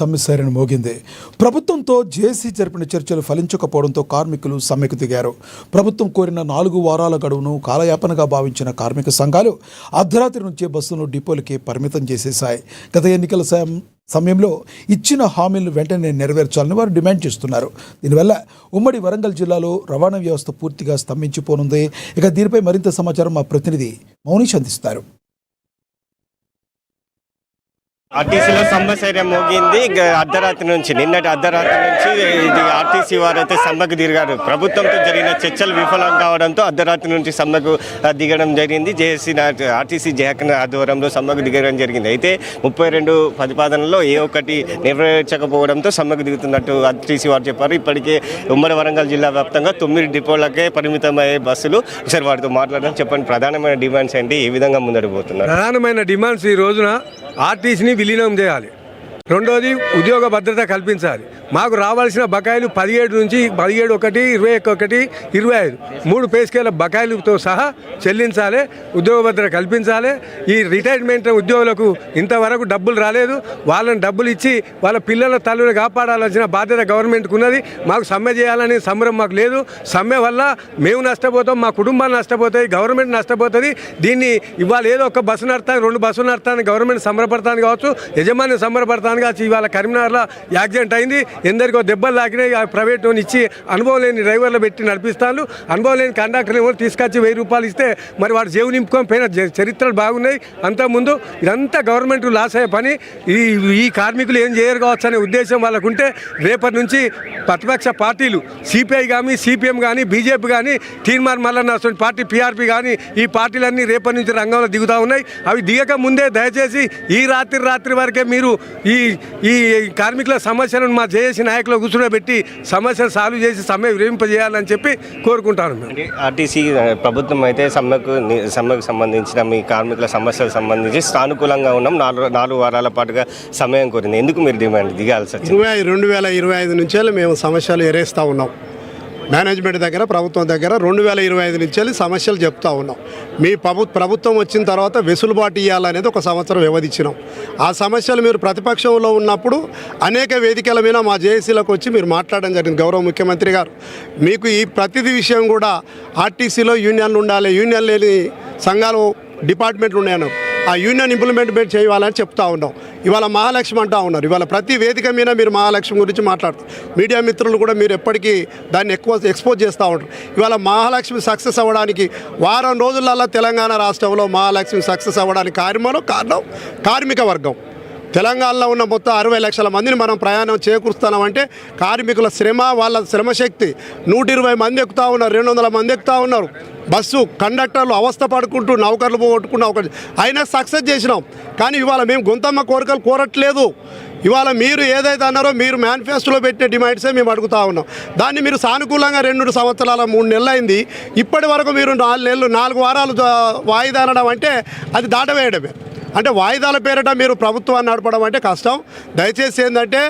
సమ్మె మోగింది. ప్రభుత్వంతో జేఏసీ జరిపిన చర్చలు ఫలించకపోవడంతో కార్మికులు సమ్మెకు దిగారు. ప్రభుత్వం కోరిన 4 వారాల గడువును కాలయాపనగా భావించిన కార్మిక సంఘాలు అర్ధరాత్రి నుంచే బస్సులను డిపోలకి పరిమితం చేసేశాయి. గత ఎన్నికల సమయంలో ఇచ్చిన హామీలను వెంటనే నెరవేర్చాలని వారు డిమాండ్ చేస్తున్నారు. దీనివల్ల ఉమ్మడి వరంగల్ జిల్లాలో రవాణా వ్యవస్థ పూర్తిగా స్తంభించిపోనుంది. ఇక దీనిపై మరింత సమాచారం మా ప్రతినిధి మౌనీష్ అందిస్తారు. ఆర్టీసీలో సమ్మె మోగింది. అర్ధరాత్రి నుంచి నిన్నటి అర్ధరాత్రి నుంచి ఇది ఆర్టీసీ వారైతే సమ్మెకు దిగారు. ప్రభుత్వంతో జరిగిన చర్చలు విఫలం కావడంతో అర్ధరాత్రి నుంచి సమ్మెకు దిగడం జరిగింది. జేఏసీ ఆర్టీసీ జేఏసీ ఆధ్వర్యంలో సమ్మెకు దిగడం జరిగింది. అయితే 32 ప్రతిపాదనలో ఏ ఒక్కటి నెరవేర్చకపోవడంతో సమ్మెకు దిగుతున్నట్టు ఆర్టీసీ వారు చెప్పారు. ఇప్పటికే ఉమ్మడి వరంగల్ జిల్లా వ్యాప్తంగా 9 డిపోలకే పరిమితమయ్యే బస్సులు. ఒకసారి వారితో మాట్లాడడం చెప్పండి. ప్రధానమైన డిమాండ్స్ ఏంటి, ఏ విధంగా ముందడుగు పోతున్నారు? ప్రధానమైన డిమాండ్స్ ఈ రోజున ఆర్టీసీని విలీనం చేయాలి. రెండోది ఉద్యోగ భద్రత కల్పించాలి. మాకు రావాల్సిన బకాయిలు 17 నుంచి 17, 1, 21, 25 3 పే స్కేల బకాయిలతో సహా చెల్లించాలి. ఉద్యోగ భద్రత కల్పించాలి. ఈ రిటైర్మెంట్ ఉద్యోగులకు ఇంతవరకు డబ్బులు రాలేదు. వాళ్ళని డబ్బులు ఇచ్చి వాళ్ళ పిల్లల తల్లులు కాపాడాల్సిన బాధ్యత గవర్నమెంట్కి ఉన్నది. మాకు సమ్మె చేయాలని సంబరం మాకు లేదు. సమ్మె వల్ల మేము నష్టపోతాం, మా కుటుంబాలు నష్టపోతాయి, గవర్నమెంట్ నష్టపోతుంది. దీన్ని ఇవాళ ఏదో ఒక బస్సు నడతాను, 2 బస్సులు నడతాను గవర్నమెంట్ సంబరపడతాను కావచ్చు, యజమాని సంబరపడతాను కావచ్చు. ఇవాళ కరీంనగర్లో యాక్సిడెంట్ అయింది, ఎందరికో దెబ్బలు తాకినాయి. ప్రైవేట్ ఇచ్చి అనుభవం లేని డ్రైవర్లు పెట్టి నడిపిస్తాను. అనుభవం లేని కండక్టర్ని తీసుకొచ్చి 1000 రూపాయలు ఇస్తే మరి వాడు జేబు నింపుకొని పోయిన చరిత్రలు బాగున్నాయి. అంతకుముందు ఇదంతా గవర్నమెంట్ లాస్ అయ్యే పని. ఈ కార్మికులు ఏం చేయరు కావచ్చు అనే ఉద్దేశం వాళ్ళకు ఉంటే రేపటి నుంచి ప్రతిపక్ష పార్టీలు సిపిఐ కానీ, సిపిఎం కానీ, బీజేపీ కానీ, తీర్మాన్ మల్లన్న పార్టీ, పీఆర్పీ కానీ, ఈ పార్టీలన్నీ రేపటి నుంచి రంగంలో దిగుతూ ఉన్నాయి. అవి దిగక ముందే దయచేసి ఈ రాత్రి వరకే మీరు ఈ కార్మికుల సమస్యలను మా జేఏసీ నాయకులు కూర్చోబెట్టి సమస్యలు సాల్వ్ చేసి సమ్మె విరమింపజేయాలని చెప్పి కోరుకుంటాను. ఆర్టీసీ ప్రభుత్వం అయితే సమ్మెకు సంబంధించిన మీ కార్మికుల సమస్యలకు సంబంధించి సానుకూలంగా ఉన్నాం, 4 వారాల పాటుగా సమయం కోరింది. ఎందుకు మీరు డిమాండ్ దిగాల్సి వచ్చింది? 2025 నుంచే మేము సమస్యలు ఎరేస్తూ ఉన్నాం. మేనేజ్మెంట్ దగ్గర, ప్రభుత్వం దగ్గర 2025 నుంచి సమస్యలు చెప్తా ఉన్నాం. మీ ప్రభుత్వం వచ్చిన తర్వాత వెసులుబాటు ఇవ్వాలనేది 1 సంవత్సరం వ్యవధి ఇచ్చినాం. ఆ సమస్యలు మీరు ప్రతిపక్షంలో ఉన్నప్పుడు అనేక వేదికల మీద మా జేఏసీలకు వచ్చి మీరు మాట్లాడడం జరిగింది. గౌరవ ముఖ్యమంత్రి గారు మీకు ఈ ప్రతిదీ విషయం కూడా ఆర్టీసీలో యూనియన్లు ఉండాలి, యూనియన్ లేని సంఘాలు డిపార్ట్మెంట్లు ఉన్నాయన్నారు. ఆ యూనియన్ ఇంప్లిమెంట్ చేయాలని చెప్తా ఉన్నాం. ఇవాళ మహాలక్ష్మి అంటూ ఉన్నారు. ఇవాళ ప్రతి వేదిక మీద మీరు మహాలక్ష్మి గురించి మాట్లాడుతారు. మీడియా మిత్రులు కూడా మీరు ఎప్పటికీ దాన్ని ఎక్కువ ఎక్స్పోజ్ చేస్తూ ఉంటారు. ఇవాళ మహాలక్ష్మి సక్సెస్ అవ్వడానికి వారం రోజులలో తెలంగాణ రాష్ట్రంలో మహాలక్ష్మి సక్సెస్ అవ్వడానికి కారణం కార్మిక వర్గం. తెలంగాణలో ఉన్న మొత్తం 60 లక్షల మందిని మనం ప్రయాణం చేకూరుస్తున్నామంటే కార్మికుల శ్రమ, వాళ్ళ శ్రమశక్తి. 120 మంది ఎక్కుతూ ఉన్నారు, 200 మంది ఎక్కుతూ ఉన్నారు. బస్సు కండక్టర్లు అవస్థ పడుకుంటూ నౌకర్లు పోగొట్టుకున్న అయినా సక్సెస్ చేసినాం. కానీ ఇవాళ మేము గొంతమ్మ కోరికలు కోరట్లేదు. ఇవాళ మీరు ఏదైతే అన్నారో మీరు మేనిఫెస్టోలో పెట్టిన డిమాండ్సే మేము అడుగుతూ ఉన్నాం. దాన్ని మీరు సానుకూలంగా 2 సంవత్సరాల 3 నెలలు అయింది. ఇప్పటి వరకు మీరు 4 నెలలు 4 వారాలు వాయిదా అనడం అంటే అది దాటవేయడమే. అంటే వాయిదాల పేరిట మీరు ప్రభుత్వాన్ని నడపడం అంటే కష్టం. దయచేసి ఏంటంటే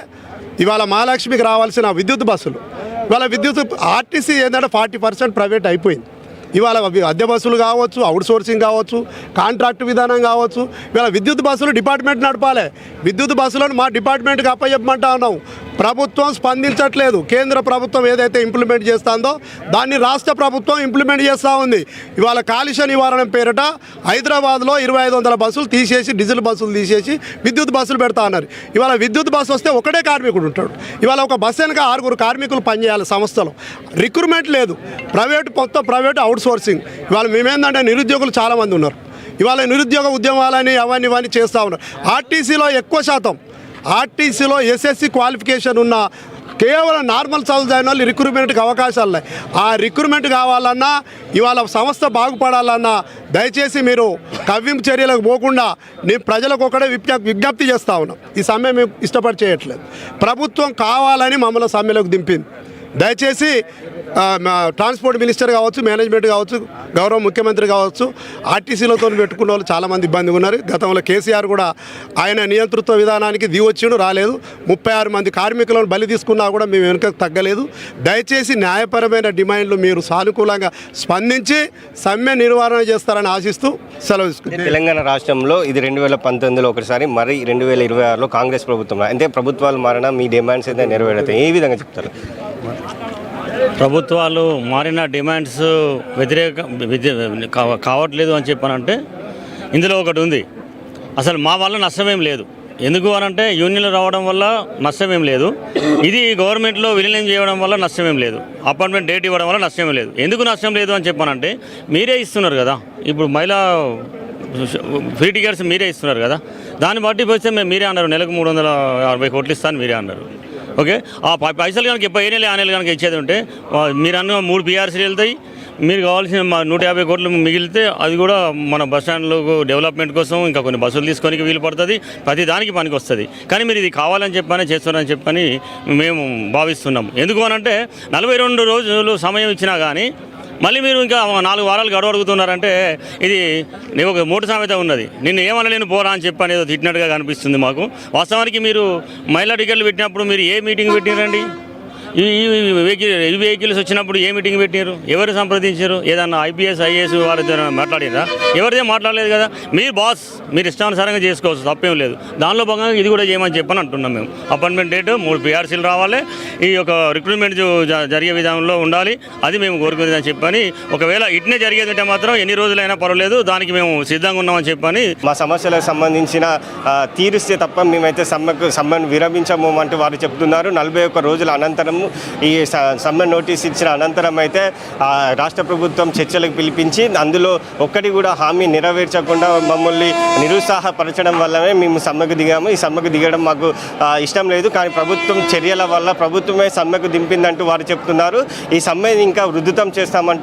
ఇవాళ మహాలక్ష్మికి రావాల్సిన విద్యుత్ బస్సులు, ఇవాళ ఆర్టీసీ ఏంటంటే 40% ప్రైవేట్ అయిపోయింది. ఇవాళ అద్దె బస్సులు కావచ్చు, అవుట్ సోర్సింగ్ కావచ్చు, కాంట్రాక్ట్ విధానం కావచ్చు. ఇవాళ విద్యుత్ బస్సులు డిపార్ట్మెంట్ నడపాలి. విద్యుత్ బస్సులను మా డిపార్ట్మెంట్కి అప్పచెప్పమంటా ఉన్నాం. ప్రభుత్వం స్పందించట్లేదు. కేంద్ర ప్రభుత్వం ఏదైతే ఇంప్లిమెంట్ చేస్తుందో దాన్ని రాష్ట్ర ప్రభుత్వం ఇంప్లిమెంట్ చేస్తూ ఉంది. ఇవాళ కాలుష్య నివారణ పేరిట హైదరాబాద్లో 2500 బస్సులు తీసేసి, డీజిల్ బస్సులు తీసేసి విద్యుత్ బస్సులు పెడతా ఉన్నారు. ఇవాళ విద్యుత్ బస్సు వస్తే ఒకటే కార్మికుడు ఉంటాడు. ఇవాళ ఒక బస్సు వెనక 6 కార్మికులు పనిచేయాలి సంస్థలో. రిక్రూట్మెంట్ లేదు. మొత్తం ప్రైవేట్ అవుట్ సోర్సింగ్. ఇవాళ మేమేందంటే నిరుద్యోగులు చాలామంది ఉన్నారు. ఇవాళ నిరుద్యోగ ఉద్యమాలని అవన్నీ చేస్తూ ఉన్నారు. ఆర్టీసీలో ఎక్కువ శాతం ఆర్టీసీలో ఎస్ఎస్సి క్వాలిఫికేషన్ ఉన్న కేవలం నార్మల్ చదువు అయిన వాళ్ళు రిక్రూట్మెంట్కి అవకాశాలు ఉన్నాయి. ఆ రిక్రూట్మెంట్ కావాలన్నా, ఇవాళ సంస్థ బాగుపడాలన్నా దయచేసి మీరు కవ్వింపు చర్యలకు పోకుండా నేను ప్రజలకు ఒకటే విజ్ఞప్తి చేస్తూ ఉన్నాం. ఈ సమ్మె మేము ఇష్టపడి చేయట్లేదు. ప్రభుత్వం కావాలని మమ్మల్ని సమ్మెలోకి దింపింది. దయచేసి ట్రాన్స్పోర్ట్ మినిస్టర్ కావచ్చు, మేనేజ్మెంట్ కావచ్చు, గౌరవ ముఖ్యమంత్రి కావచ్చు, ఆర్టీసీలతో పెట్టుకున్న వాళ్ళు చాలామంది ఇబ్బందిగా ఉన్నారు. గతంలో కేసీఆర్ కూడా ఆయన నియంతృత్వ విధానానికి దిగొచ్చిండు, రాలేదు. 36 మంది కార్మికులను బలి తీసుకున్నా కూడా మేము వెనుకకు తగ్గలేదు. దయచేసి న్యాయపరమైన డిమాండ్లు మీరు సానుకూలంగా స్పందించి సమ్మె నిర్వహణ చేస్తారని ఆశిస్తూ సెలవు తీసుకుంటాం. తెలంగాణ రాష్ట్రంలో ఇది 2019లో ఒకసారి, మరి 2026లో కాంగ్రెస్ ప్రభుత్వం, అంటే ప్రభుత్వాలు మారినా మీ డిమాండ్స్ అయితే నెరవేరుతాయి. ఏ విధంగా చెప్తారు? ప్రభుత్వాలు మారిన డిమాండ్స్ కావట్లేదు అని చెప్పానంటే ఇందులో ఒకటి ఉంది. అసలు మా వల్ల నష్టమేం లేదు. ఎందుకు అనంటే యూనియన్లు రావడం వల్ల నష్టమేం లేదు. ఇది గవర్నమెంట్లో విలీనం చేయడం వల్ల నష్టమేం లేదు. అపాయింట్మెంట్ డేట్ ఇవ్వడం వల్ల నష్టమేం లేదు. ఎందుకు నష్టం లేదు అని చెప్పానంటే మీరే ఇస్తున్నారు కదా. ఇప్పుడు మహిళా ఫ్రీ టికెట్స్ మీరే ఇస్తున్నారు కదా. దాన్ని బట్టి పోతే మీరే అన్నారు నెలకు 360 కోట్లు ఇస్తాను మీరే అన్నారు. ఓకే, ఆ పైసలు కనుక ఏ నెల ఆ నెల కనుక ఇచ్చేది ఉంటే మీరు అన్న 3 PRCలు వెళ్తాయి. మీరు కావాల్సిన 150 కోట్లు మిగిలితే అది కూడా మన బస్ స్టాండ్లో డెవలప్మెంట్ కోసం ఇంకా కొన్ని బస్సులు తీసుకోనికి వీలు పడుతుంది. ప్రతి దానికి పనికి వస్తుంది. కానీ మీరు ఇది కావాలని చెప్పని చేస్తున్నారని చెప్పని మేము భావిస్తున్నాం. ఎందుకు అనంటే 42 రోజులు సమయం ఇచ్చినా కానీ మళ్ళీ మీరు ఇంకా 4 వారాలు గడువు అడుగుతున్నారంటే ఇది నేను ఒక మూట సామెత ఉన్నది. నిన్ను ఏమనలేను పోరా అని చెప్పి అనేది తిట్టినట్టుగా కనిపిస్తుంది మాకు. వాస్తవానికి మీరు మహిళా టికెట్లు పెట్టినప్పుడు మీరు ఏ మీటింగ్ పెట్టినారండి? ఈ వెహికల్స్ వచ్చినప్పుడు ఏ మీటింగ్ పెట్టారు? ఎవరు సంప్రదించారు? ఏదన్నా IPS IAS వారితో మాట్లాడారా? ఎవరిదే మాట్లాడలేదు కదా. మీరు బాస్, మీరు ఇష్టానుసారంగా చేసుకోవచ్చు, తప్పేం లేదు. దానిలో భాగంగా ఇది కూడా చేయమని చెప్పని అంటున్నాం మేము. అపాయింట్మెంట్ డేట్ 3 PRCలు రావాలి. ఈ యొక్క రిక్రూట్మెంట్ జరిగే విధానంలో ఉండాలి. అది మేము కోరుకునేదని చెప్పని, ఒకవేళ ఇట్నే జరిగేది అంటే మాత్రం ఎన్ని రోజులైనా పర్వాలేదు, దానికి మేము సిద్ధంగా ఉన్నామని చెప్పని. మా సమస్యలకు సంబంధించిన తీరుస్తే తప్ప మేమైతే సమ్మెను విరమించము అంటూ వారు చెప్తున్నారు. 41 రోజుల అనంతరం ఈ సమ్మె నోటీస్ ఇచ్చిన అనంతరం అయితే రాష్ట్ర ప్రభుత్వం చర్చలకు పిలిపించి అందులో ఒక్కటి కూడా హామీ నెరవేర్చకుండా మమ్మల్ని నిరుత్సాహపరచడం వల్లనే మేము సమ్మెకు దిగాము. ఈ సమ్మెకు దిగడం మాకు ఇష్టం లేదు. కానీ ప్రభుత్వం చర్యల వల్ల ప్రభుత్వమే సమ్మెకు దింపిందంటూ వారు చెప్తున్నారు. ఈ సమ్మె ఇంకా ఉధృతం చేస్తామంటే